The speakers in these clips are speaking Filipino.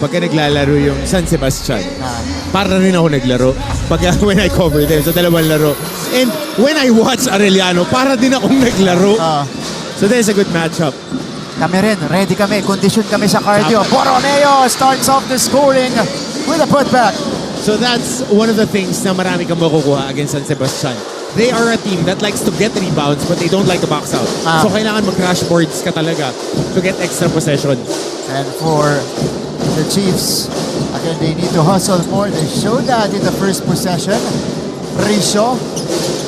Pagka naglalaro yung San Sebastian, para rin ako naglaro. Pagka when I cover them, so dalawang laro. And when I watch Arellano, para din akong naglaro. So there's a good matchup. Kami rin, ready kami, condition kami sa cardio. Borromeo starts off the scoring with a putback. So that's one of the things na marami kang makukuha against San Sebastian. They are a team that likes to get rebounds but they don't like to box out. So kailangan mag-crash boards ka talaga to get extra possession. And for the Chiefs, again, they need to hustle more. They showed that in the first possession. Risho,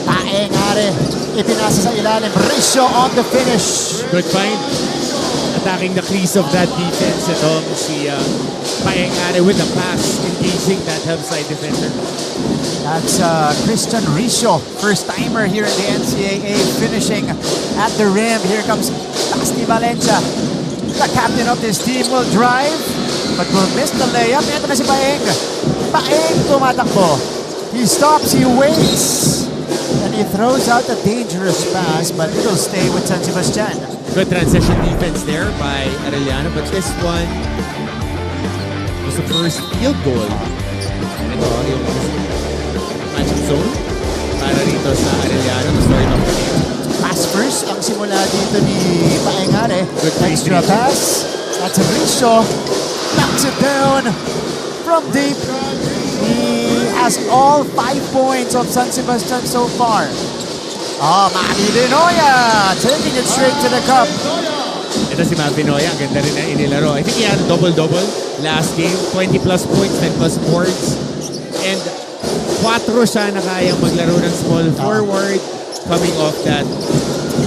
paengare, ipinasa sa ilalim. Risho on the finish. Good find. Attacking the crease of that defense. Itong si Paengare with the pass, engaging that help side defender. That's Christian Risho, first timer here in the NCAA, finishing at the rim. Here comes Dusty Valencia. The captain of this team will drive, but will miss the layup. Ito na si Paeng. Paeng tumatakbo. He stops, he waits, and he throws out a dangerous pass, but it'll stay with San Sebastian. Good transition defense there by Arellano, but this one was the first field goal. Ito yung matchup zone para rito sa Arellano to start off the game. Pass first ang simula dito ni Paengare. Good Extra pass. That's Risho. Knocks it down from deep. He has all 5 points of San Sebastian so far. Manny Vinoya taking it straight to the cup. Ito si Matt Vinoya, ang ganda rin na inilaro. I think he had a double-double last game. 20 plus points, 10 plus boards. And 4 siya na kayang maglaro ng small forward coming off that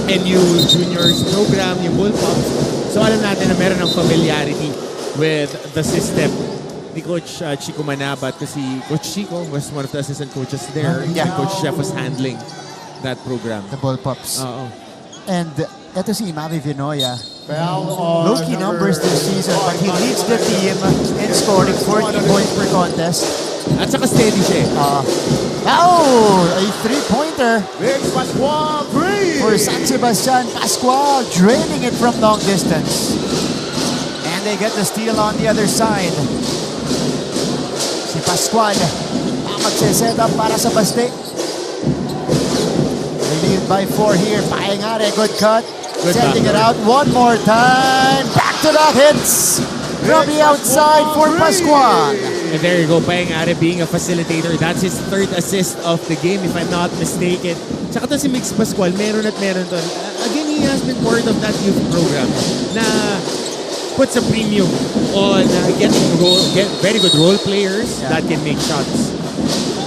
NU Juniors program, yung Bullpups. So alam natin na meron ng familiarity with the system ni Coach Chico Manabat kasi Coach Chico was one of the assistant coaches there. Yeah. Coach Chef was handling that program. The Bullpups. Oo. And ito si Mavi Vinoya. Low-key numbers this season, but he leads the team in scoring 40 points per contest. At saka steady siya eh. A three-pointer for San Sebastian. Pascual draining it from long distance. And they get the steal on the other side. Si Pascual magsiset up para sa Baste. They lead by 4 here. Paengare, good cut. Good Setting it back. out one more time. Back to that hits. From the outside for Pascual. And there you go, Paengare being a facilitator. That's his 3rd assist of the game, if I'm not mistaken. Tsaka to si Mix Pascual, meron at meron to. Again, he has been part of that youth program na puts a premium on get very good role players that can make shots.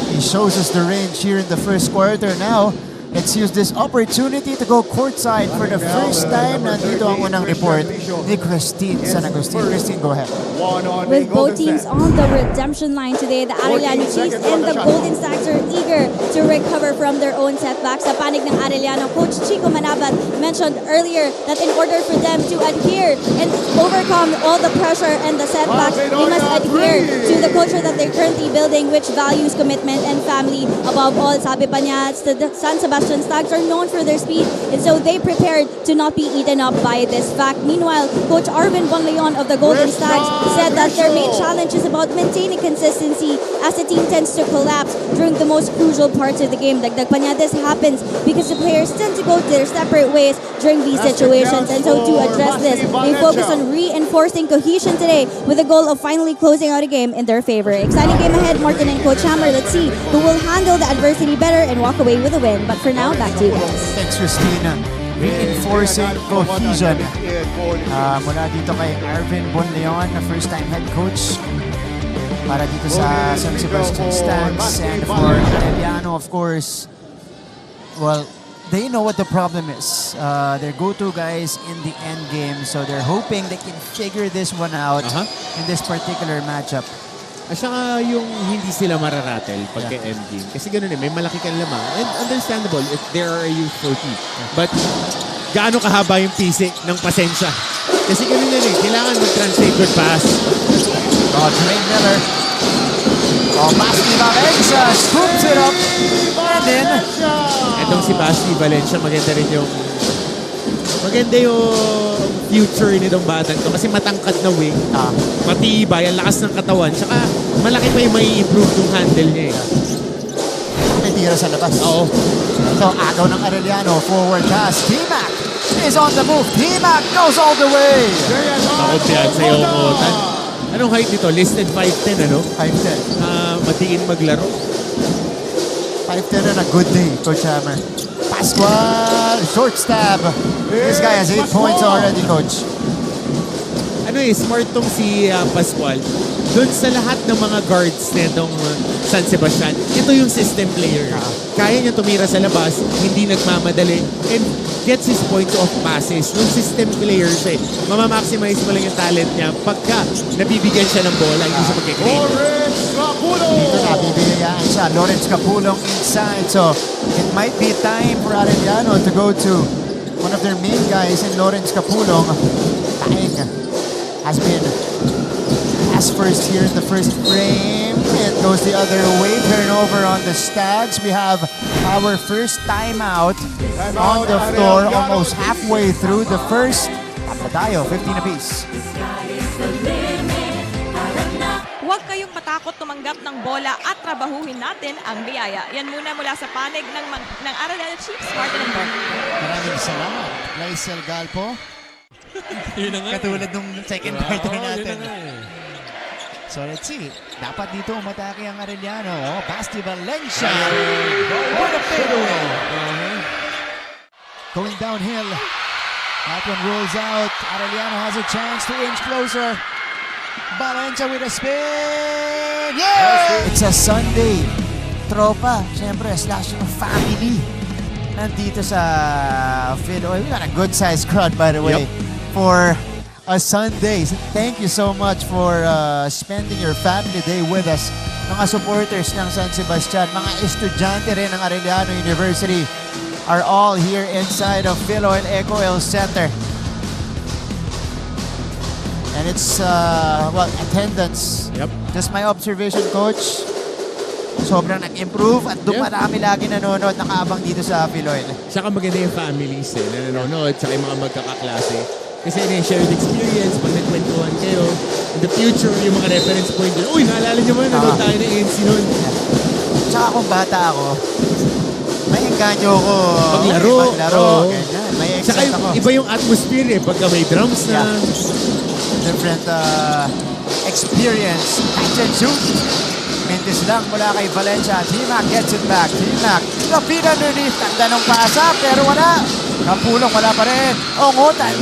He shows us the range here in the first quarter now. Let's use this opportunity to go courtside for the first time. Nandito ang unang report ni Christine San Agustin. Christine, go ahead. With both teams on the redemption line today, the Arellano Chiefs and the Golden Stacks are eager to recover from their own setbacks. Sa panig ng Arellano, Coach Chico Manabat mentioned earlier that in order for them to adhere and overcome all the pressure and the setbacks, they must adhere to the culture that they're currently building, which values commitment and family above all. Sabi pa niya, the San Sebastian Stags are known for their speed, and so they prepared to not be eaten up by this fact. Meanwhile, Coach Arvin Bonleon of the Golden Stags said that their main challenge is about maintaining consistency as the team tends to collapse during the most crucial parts of the game. Dagdag pa niya, this happens because the players tend to go their separate ways during these situations, and so to address this, they focus on reinforcing cohesion today with the goal of finally closing out a game in their favor. Exciting game ahead, Martin and Coach Hammer. Let's see who will handle the adversity better and walk away with a win. But for now, back to you guys. Thanks, Christina. Reinforcing cohesion. Mula dito kay Arvin Bonleon, na first-time head coach para dito sa San Sebastian Stags. And for Arellano, of course, well, they know what the problem is. Their go-to guys in the end game, so they're hoping they can figure this one out in this particular matchup. At saka yung hindi sila mararatel pagka endgame. Kasi ganoon may malaki kang lamang. And understandable if there are a youthful team. But gaano kahaba yung pisi ng pasensya. Kasi ganoon yan eh. Kailangan mag-translate good pass. Trey Miller. Basti Valencia scoops it up. And then, Etong si Basti Valencia, maganda rin yung Maganda yung future nitong batang to kasi matangkad na wing, matibay, ang lakas ng katawan, tsaka malaki pa yung may improve yung handle niya eh. May tira sa labas. Oo. Ito, agaw ng Arellano. Forward pass. T-Mac is on the move. T-Mac goes all the way. Takot yan sa iyong Otan. Anong height nito? Listed 5'10", ano? 5'10". Matiin maglaro. 5'10 on a good day, Coach Hammer. Pascual, short stab. This guy has 8 points already, Coach. Ano eh, smart tong si Pascual. Doon sa lahat ng mga guards nitong San Sebastian, ito yung system player. Kaya niya tumira sa labas, hindi nagmamadali, and gets his points off passes. Yung system player siya eh. Mamamaximize mo lang yung talent niya pagka nabibigyan siya ng bola, hindi siya magkikreate. Dito na, bibigyan siya. Lawrence Capulong inside. So, it might be time for Arellano to go to one of their main guys in Lawrence Capulong. Taing has been pass first here in the first frame. It goes the other way. Turnover on the Stags. We have our first timeout on the floor. Almost halfway through the first. Tapos tayo, 15 apiece. Huwag kayong matakot tumanggap ng bola at trabahuhin natin ang biyaya. Yan muna mula sa panig ng Arellano Chiefs, Martin and Bert. Maraming salamat. Laisel Galpo. Yun na nga. Katulad nung second quarter natin. So let's see. Dapat dito umatake ang Arellano. Oh, Basti Valencia. What a fadeaway. Going downhill. That one rolls out. Arellano has a chance to inch closer. Valencia with a spin. Yeah! It's a Sunday. Tropa, syempre, slash yung family. Nandito sa Philoy. We got a good sized crowd, by the way, for a Sunday. Thank you so much for spending your family day with us. Mga supporters ng San Sebastian, mga estudyante rin ng Arellano University are all here inside of Philoy Eco El Center. And it's, attendance. Yep. Just my observation, Coach. Sobrang nag-improve at doon marami lagi nanonood, nakaabang dito sa Philoy. Tsaka maganda yung families eh, na nanonood, tsaka yung mga magkakaklase. Kasi yun yung shared experience, pag nagkwentuhan kayo, in the future, yung mga reference point din, uy, naalala niyo ba, nanood tayo ng ANC noon. Tsaka kung bata ako, may engganyo ko Maglaro. ganyan. May Tsaka excite ako. iba yung atmosphere eh, pagka may drums na. Different experience. Catch and shoot. Mintis lang mula kay Valencia. T-Mac gets it back. T-Mac, lapid underneath. Tanda ng pasa, pero wala. Kapulong, wala pa rin. Ongotan,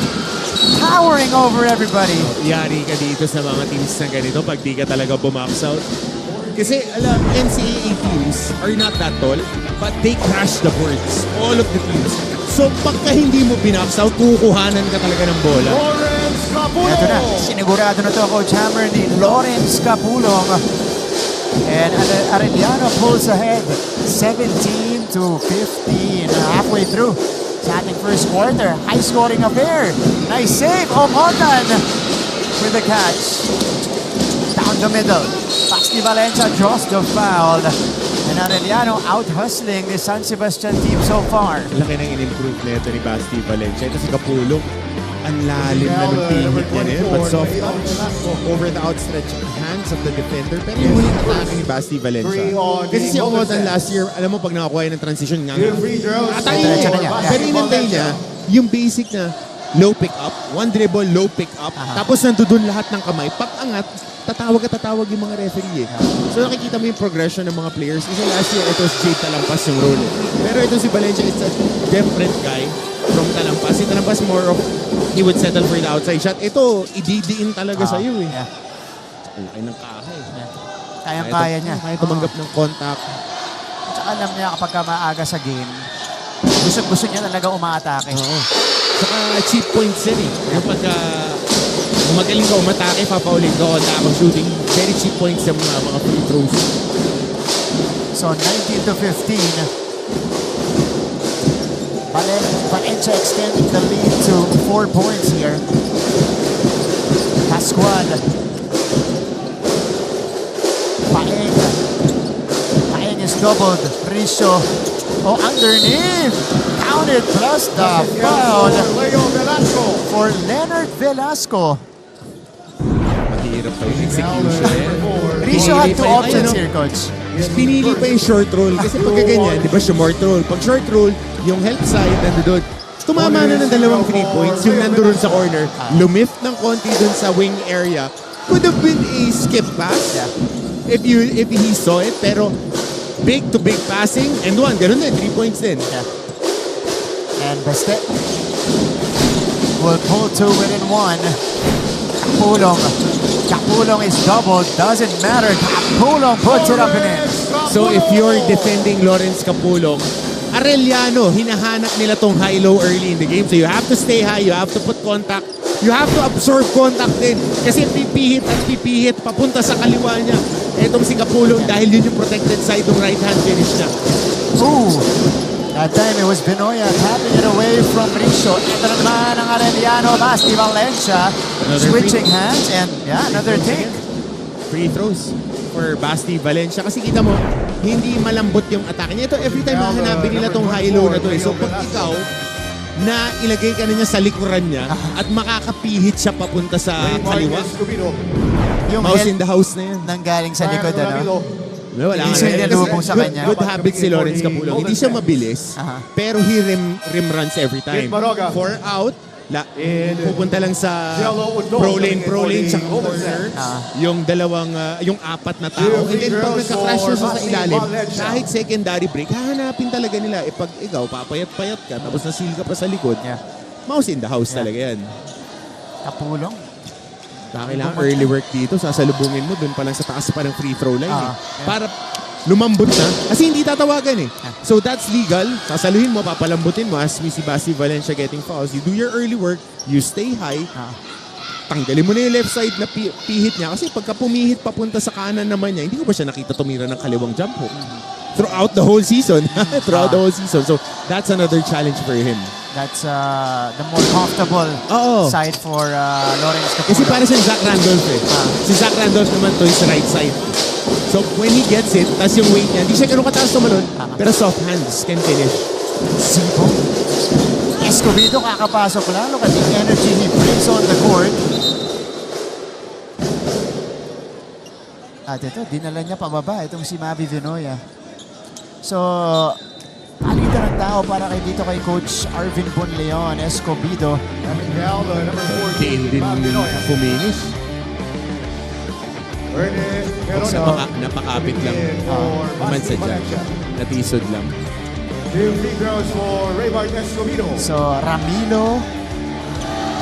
towering over everybody. Yari ka dito sa mga teams na ganito pag di ka talaga bumax out. Kasi alam, NCAA teams are not that tall, but they crash the boards. All of the teams. So pagka hindi mo binax out, kukuhanan ka talaga ng bola. Ito na, sinigurado na to Coach Hammer ni Lawrence Capulong. And Arellano pulls ahead 17 to 15 halfway through sa ating first quarter. High scoring affair. Nice save. Omotan with the catch. Down the middle. Basti Valencia draws the foul. And Arellano out-hustling the San Sebastian team so far. Laki ng in-improve na ito ni Basti Valencia. Ito si Kapulong. Ang lalim na ng pihit niya eh. But soft touch over the outstretched hands of the defender. Pero yung huling atake ni Basti Valencia. Kasi si Omotan last year, alam mo pag nakakuha ng transition nga. Atayin niya. Pero inantay niya yung basic na low pick up, one dribble, low pick up. Tapos nandun lahat ng kamay. Pag angat, tatawag yung mga referee eh. So nakikita mo yung progression ng mga players. Kasi last year, ito si Jade Talampas yung role. Pero ito si Valencia, it's a different guy from Talampas. Si Talampas more of, he would settle for the outside shot. Ito, ididiin talaga sa'yo eh. Yeah. Laki ng kahay. Kayang-kaya niya. Kaya tumanggap ng contact. Tsaka alam niya kapag maaga sa game, gusto niya talaga umaatake. Oo. Saka cheap points yan eh. Yung pagka magaling ka umatake, papauling ka, contact shooting. Very cheap points yung mga free throws. So 19 to 15. Valencia extending the lead to 4 points here. Pascual. Paeng is doubled. Risho. Oh, underneath. counted plus the foul for Leonard Velasco. Mahirap pa yung execution. Richo had two Pinili pa options yung- here, coach. Pinili pa yung short roll. Kasi pagka ganyan, di ba short roll? Pag short roll, yung help side nandun. Tumama na ng dalawang 3 points. Yung nandun sa corner, lumift ng konti dun sa wing area. Could have been a skip pass if he saw it. Pero big to big passing and one. Ganun din, 3 points din. And Baste will pull two within one. Kapulong is doubled. Doesn't matter. Kapulong puts it up and in. So if you're defending Lawrence Capulong, Arellano, hinahanap nila tong high-low early in the game. So you have to stay high, you have to put contact, you have to absorb contact din. Kasi pipihit at pipihit papunta sa kaliwa niya. Etong si Capulong dahil yun yung protected side ng right-hand finish niya. Ooh. That time it was Benoya tapping it away from Richo. Ito naman ang Arellano, Basti Valencia. Another Switching free. hands and another take. Free throws for Basti Valencia. Kasi kita mo, hindi malambot yung atake niya. Ito, every time hahanapin nila tong high-low na to. So pag ikaw, na ilagay ka na niya sa likuran niya at makakapihit siya papunta sa kaliwa, Yung mouse in head the house na yan. nanggaling sa likod, ano? Wala Hindi nga siya na- nilubong sa good- kanya. Good habits si Lawrence Capulong. Hindi siya mabilis, Aha. pero he rim runs every time. For out, pupunta lang sa pro lane, tsaka corner. Yung dalawang, yung apat na tao. And then pag nagka-crash siya sa ilalim, kahit secondary break, hahanapin talaga nila. Eh pag ikaw, papayat-payat ka, tapos nasil ka pa sa likod, Yeah. mouse in the house talaga yan. Kapulong. Kailangan early work dito, sasalubungin mo dun pa lang sa taas pa ng free throw line. Ah, Para lumambot na. Kasi hindi tatawagan eh. So that's legal. Sasaluhin mo, papalambutin mo as we see Basti Valencia getting fouls. You do your early work, you stay high, tanggalin mo na yung left side na pihit niya. Kasi pagka pumihit papunta sa kanan naman niya, hindi ko ba siya nakita tumira ng kaliwang jump hook? Throughout the whole season. Throughout the whole season. So that's another challenge for him. That's the more comfortable Oo. side for Lawrence Kasi Capulong. para si Zach Randolph eh. Si Zach Randolph naman to is right side. So when he gets it, tas yung weight niya, hindi siya ganun kataas tumalon, pero soft hands can finish. Sipo. Escobedo kakapasok lang. Look at the energy he brings on the court. At ito, dinala niya pababa itong si Mavi Vinoya. So, palitan ng tao para kay dito kay Coach Arvin Bonleon, Escobedo. Din fuminish. So, Napakapit lang. Naman sadya. Natisod lang. so Ramilo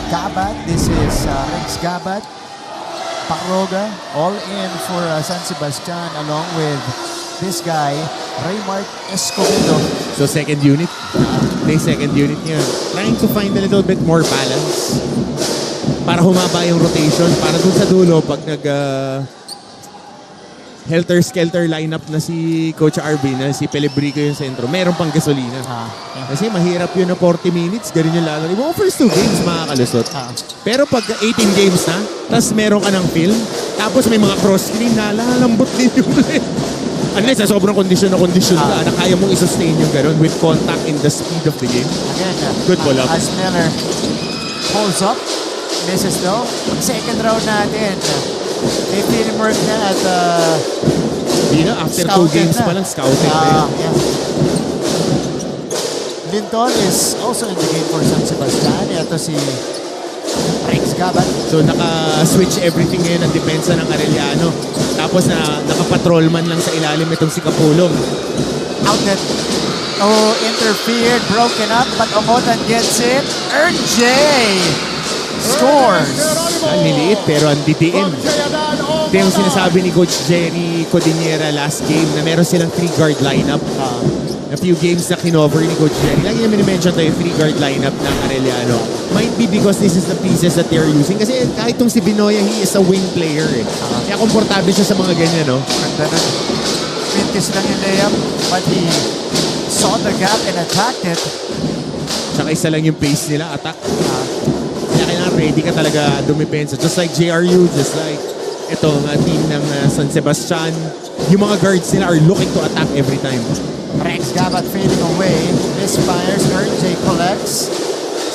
Gabat, this is Rex Gabat, Pakroga, all in for San Sebastian along with this guy, Raymart Escobedo. So second unit. May second unit niya. Trying to find a little bit more balance. Para humaba yung rotation. Para dun sa dulo, pag helter-skelter lineup na si Coach Arvin, na si Pelebrico yung sentro, meron pang gasolina. Kasi mahirap yun na 40 minutes, ganun yung lalaro. Yung first 2 games, makakalusot. Pero pag 18 games na, tapos meron ka ng film, tapos may mga cross-screen na, lalambot din yung play. Unless sa sobrang kondisyon na kaya mong i-sustain yung ganun with contact in the speed of the game. Again, Good pull up. as Miller pulls up, misses though. Second round natin. May film work na at Hindi na, after 2 scouted games na. pa lang, scouted na yun. Yeah. Linton is also in the game for San Sebastian. Ito si Rex Gabat. So naka-switch everything ngayon ang depensa ng Arellano. Tapos naka-patrolman lang sa ilalim itong si Capulong. Outlet. Oh, interfered, broken up, but Omotan gets it. RJ scores. Ang liliit pero ang DTM. Ito yung sinasabi ni Coach Jerry Codinera last game na meron silang 3-guard lineup. A few games na kinover ni Coach Jerry. Lagi niya minimension tayo yung 3-guard lineup ng Arellano. Might be because this is the pieces that they're using. Kasi kahit tong si Binoya, he is a wing player eh. Kaya komportable siya sa mga ganyan, no? Ganda nun. Mintis lang yung layup, but he saw the gap and attacked it. Tsaka isa lang yung pace nila, attack. Kaya kailangan ready ka talaga dumipensa. Just like JRU, just like itong team ng San Sebastian. Yung mga guards nila are looking to attack every time. Rex Gabat fading away. Misfires. RJ collects.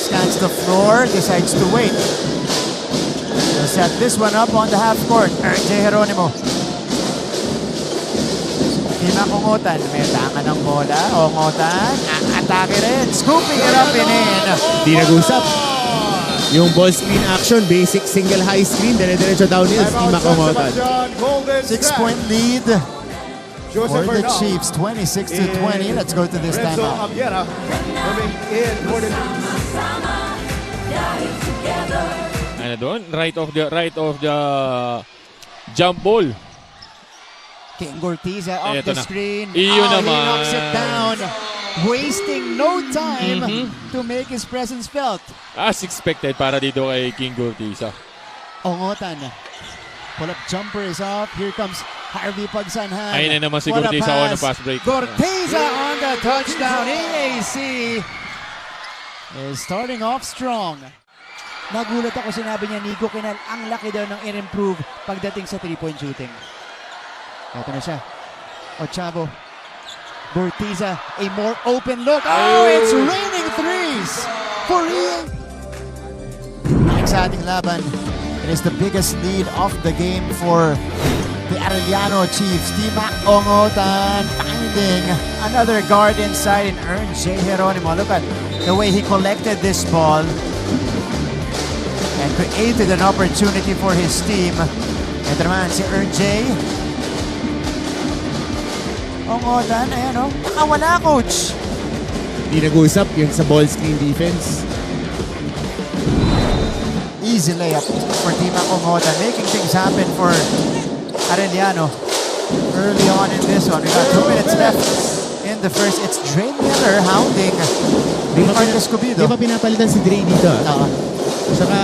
Scans the floor. Decides to wait. He'll set this one up on the half court. RJ Geronimo. Tima Ongotan. May tangan ng bola. Ongotan. Atake rin. Scooping it up and in. Di nag-usap. Yung ball screen action, basic single high screen, dire-diretso downhill, Steve Makongotan. 6-point lead for the Chiefs. 26-20. Let's go to this timeout. Ano doon? Right of the jump ball. King Gortiza off Eto the na. screen. Iyon He naman. knocks it down. Wasting no time to make his presence felt. As expected para dito kay King Gortiza. Ongotan. Pull-up jumper is off. Here comes Harvey Pagsanhan. Ayun na naman si What a Gortiza on the pass break. Gortiza on the touchdown. EAC is starting off strong. Nagulat ako, sinabi niya, Nico Kinal, ang laki daw ng in-improve pagdating sa 3-point shooting. Ito na siya. Ochavo. Gortiza, a more open look. Oh, it's raining threes for EA. Next sa ating laban, it is the biggest lead of the game for the Arellano Chiefs. Timac Ongotan finding another guard inside and earned J. Geronimo. Look at the way he collected this ball and created an opportunity for his team. Ito naman si J. Ongotan, ayan o. Nakawala, coach. Di nag-usap yun sa ball screen defense. Easy layup for Timac Ongotan, making things happen for Arellano early on in this one. We got 2 minutes left in the first. It's Dre Miller hounding Ricardo Escobedo. Di ba pinapalitan si Dre dito? Saka,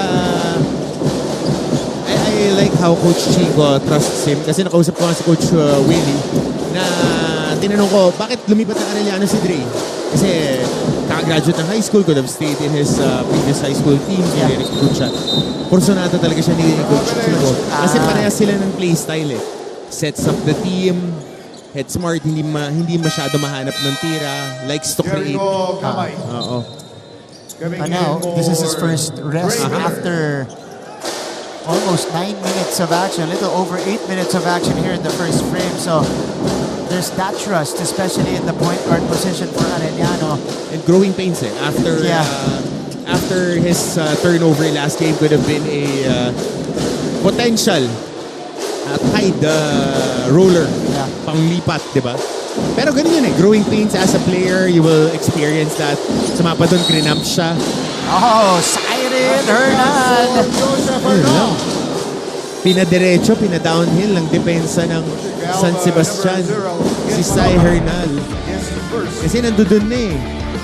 I like how Coach Chico trusts him. Kasi nakausap ko nga si Coach Willie na tinanong ko, bakit lumipat ng Arellano si Dre? Kasi kaka-graduate ng high school, could have stayed in his previous high school team. Yeah. Recruit siya. Porsyonado talaga siya ni Coach Chico. Kasi parehas sila ng play style eh. Sets up the team, head smart, hindi masyado mahanap ng tira, likes to create. Oo. And now, this is his first rest after almost 9 minutes of action, a little over 8 minutes of action here in the first frame. So there's that trust, especially in the point guard position for Arellano. And growing pains eh. After his turnover last game could have been a potential tide roller. Yeah. Panglipat, di ba? Pero ganun yun eh. Growing pains as a player, you will experience that. Sumapa doon, crinamp siya. Oh, Siren Hernan! Ayun lang. Pinadiretso, pinadownhill ng depensa ng San Sebastian. Si Sai Hernal. Kasi nandoon na eh.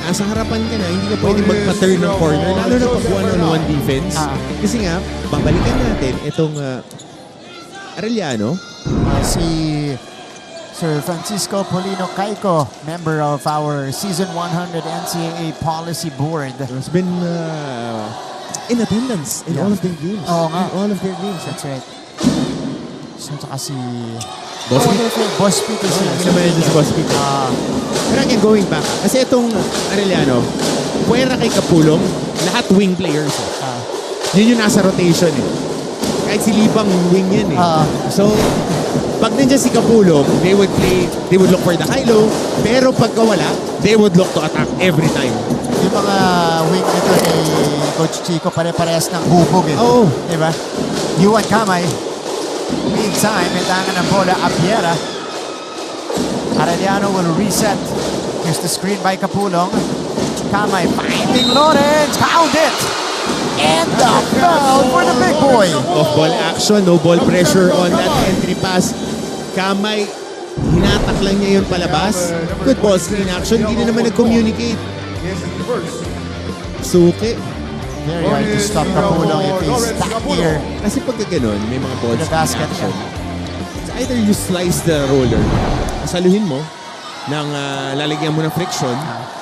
Nasa harapan ka na, hindi ka pwedeng magpa-turn ng corner. Lalo na pag one-on-one defense. Kasi nga, babalikan natin itong Arellano. Si Sir Francisco Polino Caico, member of our Season 100 NCAA Policy Board. Has been in attendance in all of their games. Oo nga. In all of their games. That's right. So, tsaka si... Bospit. Bospit is Naman si Bospit. Pero again, going back, kasi itong Arellano, puwera kay Kapulong, lahat wing players. Yun yung nasa rotation eh. Kahit si Libang wing yan eh. So, pag nandiyan si Kapulong, they would look for the high-low, pero pagka wala, they would look to attack every time. Yung mga wing nito ni Coach Chico, pare-parehas ng hubog eh. Oo. Diba? Yuan Kamay. Meantime, itangan ng bola, Apiera. Arellano will reset. Here's the screen by Kapulong. Kamay finding Lawrence. Found it! And the foul for the big boy. Off-ball action, no ball pressure on that entry pass. Kamay, hinatak lang niya yun palabas. Good ball screen action, hindi na naman nag-communicate. Suki. Very hard to stop Kapulong if he's stuck here. Kasi pagka ganun, may mga ball The screen basket action. It's either you slice the roller, saluhin mo, ng lalagyan mo ng friction,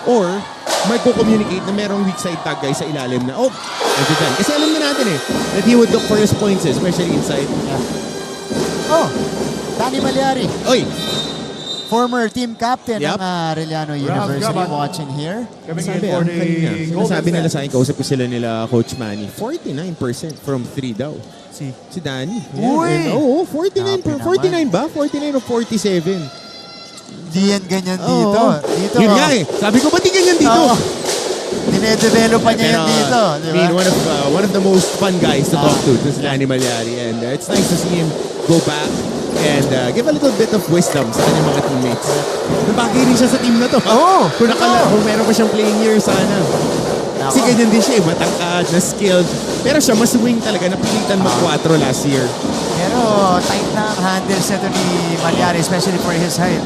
or magko-communicate na merong weak side tag guy sa ilalim na, ito dyan. Kasi alam na natin eh, that he would look for his points, especially inside. Oh, Danny Maliari. Oy! former team captain Yep. ng Arellano University, Gabat. watching here. Coming in Sabi, for the kanina, Golden sinasabi nila Sets. sa akin, kausap ko sila nila Coach Manny, 49% from 3 daw. Si Danny. Uy! Oo, 49, Grabe naman. 49 ba? 49 o 47? Di yan ganyan dito. Oo. Dito. Yun nga eh. Sabi ko, ba't di ganyan dito? Oo. Dinedevelop pa niya yan dito. Di I mean, ba? one of the most fun guys to talk to, this Danny Malyari. And it's nice to see him go back and give a little bit of wisdom sa kanyang mga teammates. Nabagay rin siya sa team na to. Oo. Kung meron pa siyang playing year, sana. Kasi Nako. ganyan din siya eh, matangkad, na-skilled. Pero siya mas wing talaga, napilitan mag-4 last year. Pero tight na ang handles nito ni Malyari, especially for his height.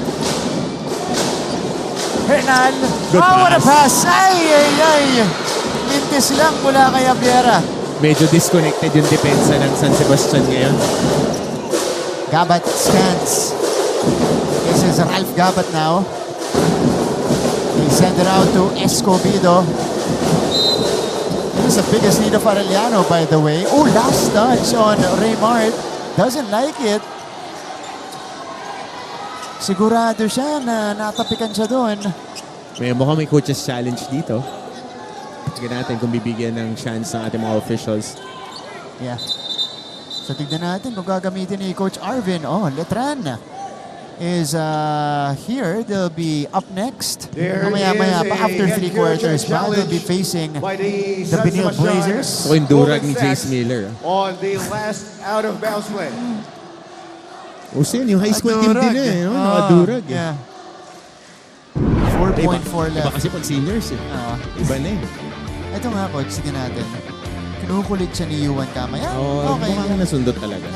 Hernan. Good What a pass. pass. Ay. Mintis lang mula kay Abiera. Medyo disconnected yung depensa ng San Sebastian ngayon. Gabat scans. This is Ralph Gabat now. He send it out to Escobedo. This is the biggest lead of Arellano, by the way. Oh, last touch on Raymart. Doesn't like it. Sigurado siya na natapikan siya doon. Mukhang may coaches challenge dito. Tignan natin kung bibigyan ng chance ng ating mga officials. Yeah. So tignan natin kung gagamitin ni Coach Arvin. Oh, Letran is here. They'll be up next. There Mamaya is pa a after head 3 coach quarters. Now they'll be challenge facing by the the San Benil Sebastian Blazers. Ako yung durag Golden ni Jace Sets Miller. on the last out of bounds play. Usin, yung high school team din eh. No? Oh, Nakadurag eh. yeah. Iba 4.4 left. kasi pag seniors eh. Iba na eh. Ito nga, coach, sige natin. Kinukulit siya ni Yuan Kamaya. Oh, Okay. mukhang nasundot talaga.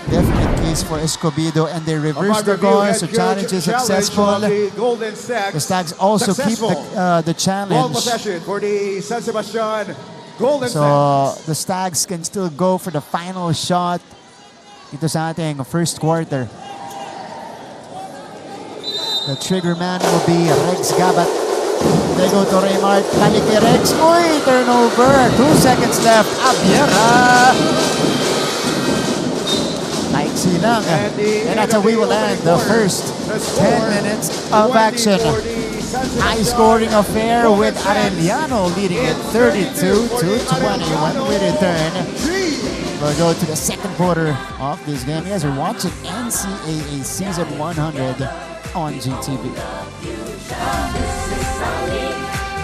Definite case for Escobedo, and they reverse the course. So challenge is successful. The Golden Sets. The Stags also keep the Ball challenge. possession for the San Sebastian Golden So Sets. the Stags can still go for the final shot dito sa ating first quarter. The trigger man will be Rex Gabat. They go to Raymart. Balik kay Rex. Uy, turnover. 2 seconds left. Abiera. Taiksi lang. And that's how we will end the first 10 minutes of action. High scoring affair with Arellano leading it 32-20. When we return, we'll go to the second quarter of this game. You guys are watching NCAA Season 100 on GTV.